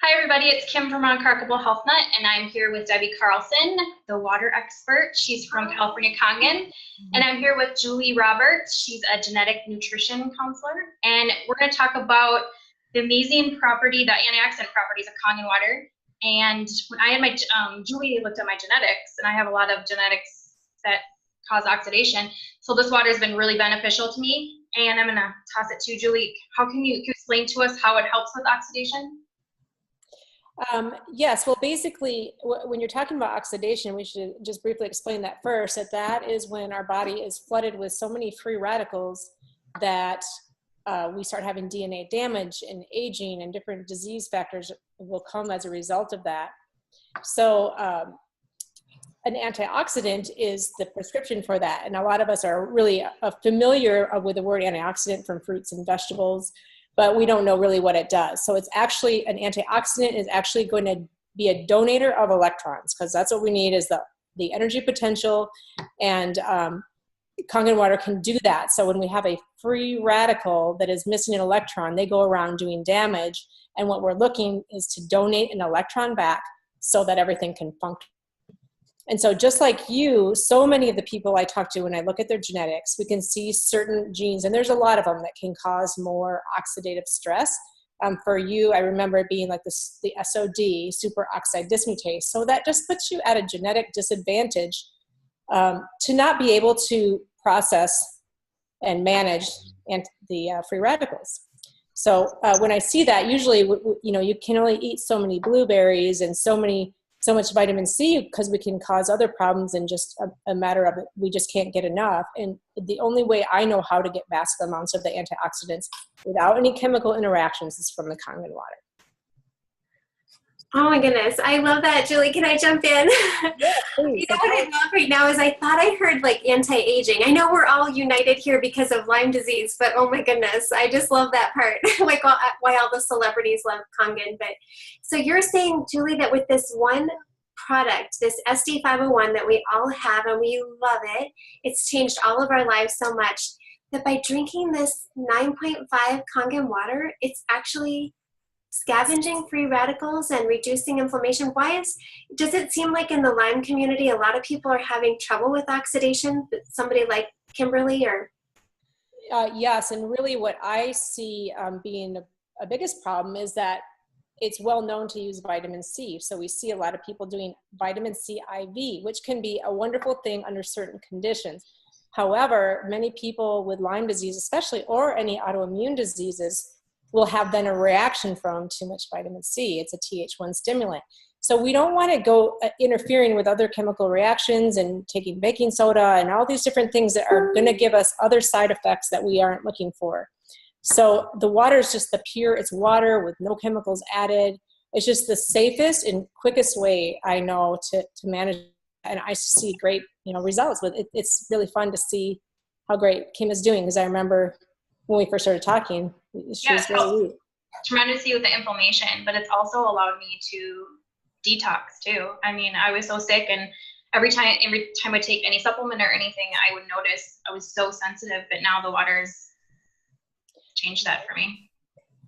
Hi everybody, it's Kim from Uncrackable Health Nut, and I'm here with Debbie Carlson, the water expert. She's from California, Kangen. And I'm here with Julie Roberts. She's a genetic nutrition counselor. And we're going to talk about the amazing property, the antioxidant properties of Kangen water. And when I had my, Julie looked at my genetics, and I have a lot of genetics that cause oxidation. So this water has been really beneficial to me. And I'm going to toss it to Julie. Can you explain to us how it helps with oxidation? Yes, well, basically, when you're talking about oxidation, we should just briefly explain that first, that is when our body is flooded with so many free radicals that we start having DNA damage and aging, and different disease factors will come as a result of that. So an antioxidant is the prescription for that. And a lot of us are really familiar with the word antioxidant from fruits and vegetables, but we don't know really what it does. So it's actually, an antioxidant is actually going to be a donator of electrons, because that's what we need, is the energy potential, and Kangen water can do that. So when we have a free radical that is missing an electron, they go around doing damage, and what we're looking is to donate an electron back so that everything can function. And so just like you, so many of the people I talk to, when I look at their genetics, we can see certain genes, and there's a lot of them that can cause more oxidative stress. For you, I remember it being like the SOD, superoxide dismutase. So that just puts you at a genetic disadvantage to not be able to process and manage the free radicals. So when I see that, usually, you can only eat so many blueberries and so much vitamin C, because we can cause other problems in just a matter of it. We just can't get enough. And the only way I know how to get massive amounts of the antioxidants without any chemical interactions is from the Kangen water. Oh my goodness. I love that. Julie, can I jump in? Yeah, please. You know what I love right now is I thought I heard like anti-aging. I know we're all united here because of Lyme disease, but oh my goodness, I just love that part. Like why all the celebrities love Kangen. But so you're saying, Julie, that with this one product, this SD501 that we all have and we love it, it's changed all of our lives so much that by drinking this 9.5 Kangen water, it's actually scavenging free radicals and reducing inflammation. Does it seem like in the Lyme community, a lot of people are having trouble with oxidation? Somebody like Kimberly or? Yes, and really what I see being a biggest problem is that it's well known to use vitamin C. So we see a lot of people doing vitamin C IV, which can be a wonderful thing under certain conditions. However, many people with Lyme disease, especially, or any autoimmune diseases, will have then a reaction from too much vitamin C. It's a Th1 stimulant. So we don't want to go interfering with other chemical reactions and taking baking soda and all these different things that are going to give us other side effects that we aren't looking for. So the water is just it's water with no chemicals added. It's just the safest and quickest way I know to manage, and I see great results with it. It's really fun to see how great Kim is doing, because I remember when we first started talking, she was really weak. Tremendously with the inflammation, but it's also allowed me to detox too. I mean, I was so sick, and every time I take any supplement or anything, I would notice I was so sensitive, but now the water's changed that for me.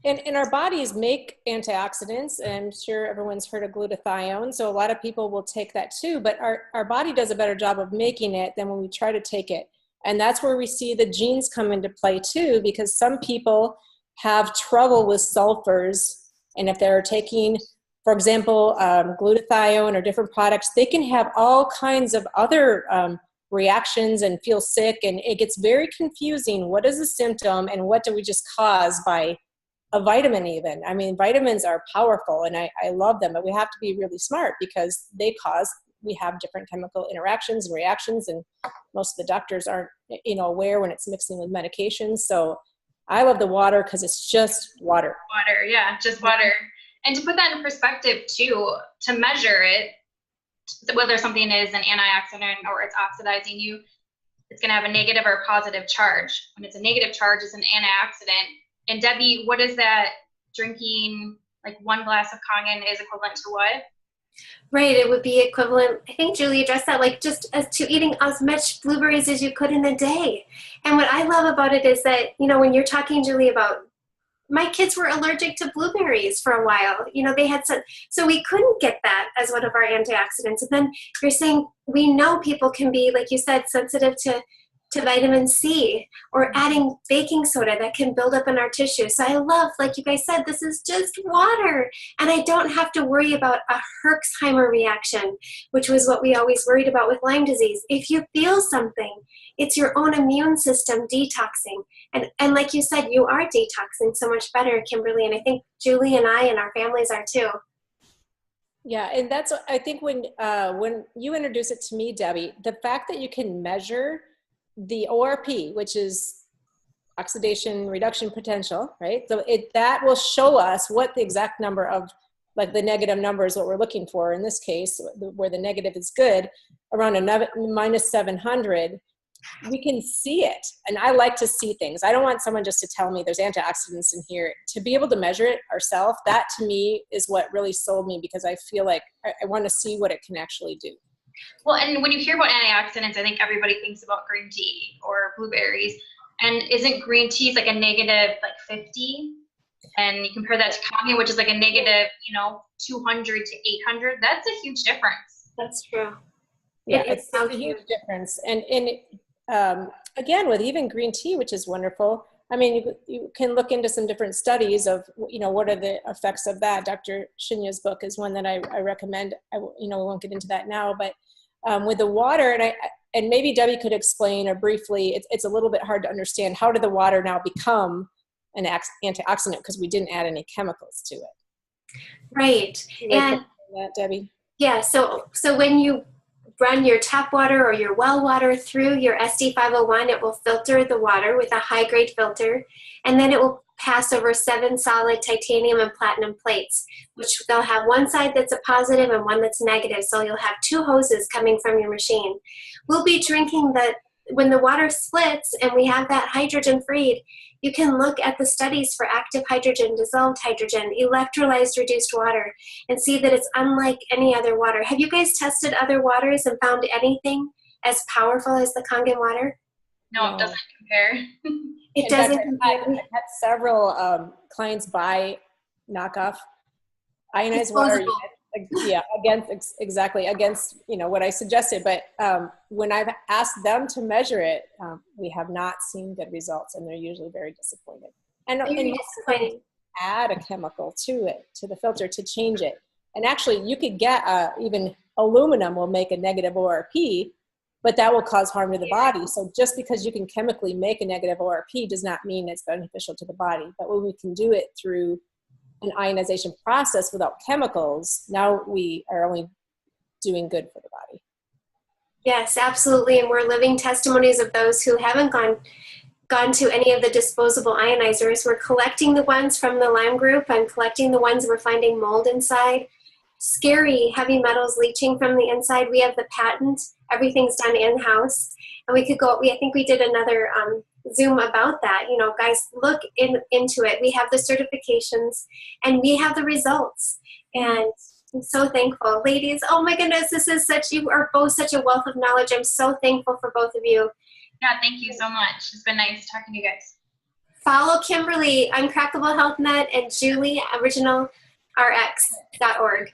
And our bodies make antioxidants, and I'm sure everyone's heard of glutathione, so a lot of people will take that too, but our body does a better job of making it than when we try to take it. And that's where we see the genes come into play too, because some people have trouble with sulfurs, and if they're taking, for example, glutathione or different products, they can have all kinds of other reactions and feel sick, and it gets very confusing. What is the symptom, and what do we just cause by a vitamin even? I mean, vitamins are powerful, and I love them, but we have to be really smart, because we have different chemical interactions and reactions, and most of the doctors aren't aware when it's mixing with medications. So I love the water because it's just water. Water, yeah, just water. And to put that in perspective too, to measure it, whether something is an antioxidant or it's oxidizing you, it's going to have a negative or a positive charge. When it's a negative charge, it's an antioxidant. And Debbie, what is that? Drinking like 1 glass of Kangen is equivalent to what? Right, it would be equivalent, I think Julie addressed that, like just as to eating as much blueberries as you could in a day. And what I love about it is that, when you're talking, Julie, about my kids were allergic to blueberries for a while. You know, they had some, so we couldn't get that as one of our antioxidants. And then you're saying we know people can be, like you said, sensitive to vitamin C, or adding baking soda that can build up in our tissue. So I love, like you guys said, this is just water. And I don't have to worry about a Herxheimer reaction, which was what we always worried about with Lyme disease. If you feel something, it's your own immune system detoxing. And like you said, you are detoxing so much better, Kimberly. And I think Julie and I and our families are too. Yeah, and that's, I think when you introduced it to me, Debbie, the fact that you can measure the ORP, which is oxidation reduction potential, right? So that will show us what the exact number of, like the negative number is what we're looking for in this case, where the negative is good, around a minus 700, we can see it. And I like to see things. I don't want someone just to tell me there's antioxidants in here. To be able to measure it ourselves, that to me is what really sold me, because I feel like I want to see what it can actually do. Well, and when you hear about antioxidants, I think everybody thinks about green tea or blueberries. And isn't green tea like a negative like 50? And you compare that to Kangen, which is like a negative, 200 to 800. That's a huge difference. That's true. Yeah, it's a huge difference. And again, with even green tea, which is wonderful. I mean, you can look into some different studies of, what are the effects of that. Dr. Shinya's book is one that I recommend. We won't get into that now, but with the water, and maybe Debbie could explain, or briefly, it's a little bit hard to understand, how did the water now become an antioxidant, because we didn't add any chemicals to it. Right. And that, Debbie? Yeah, so when you run your tap water or your well water through your SD501, it will filter the water with a high-grade filter, and then it will pass over 7 solid titanium and platinum plates, which they'll have one side that's a positive and one that's negative, so you'll have 2 hoses coming from your machine. We'll be drinking when the water splits and we have that hydrogen freed, you can look at the studies for active hydrogen, dissolved hydrogen, electrolyzed reduced water, and see that it's unlike any other water. Have you guys tested other waters and found anything as powerful as the Kangen water? No, it doesn't compare. It doesn't compare. I've had several clients buy knockoff ionized water. Yeah, against what I suggested. But when I've asked them to measure it, we have not seen good results, and they're usually very disappointed. And add a chemical to the filter to change it. And actually, you could get even aluminum will make a negative ORP, but that will cause harm to the body. So just because you can chemically make a negative ORP does not mean it's beneficial to the body. But when we can do it through an ionization process without chemicals, now we are only doing good for the body. Yes, absolutely. And we're living testimonies of those who haven't gone to any of the disposable ionizers. We're collecting the ones from the Lyme group and collecting the ones we're finding mold inside. Scary heavy metals leaching from the inside. We have the patent. Everything's done in-house. And we could go, I think we did another Zoom about that. Guys, look into it. We have the certifications and we have the results. And I'm so thankful. Ladies, oh my goodness, you are both such a wealth of knowledge. I'm so thankful for both of you. Yeah, thank you so much. It's been nice talking to you guys. Follow Kimberly, Uncrackable Health Net, and Julie, originalrx.org.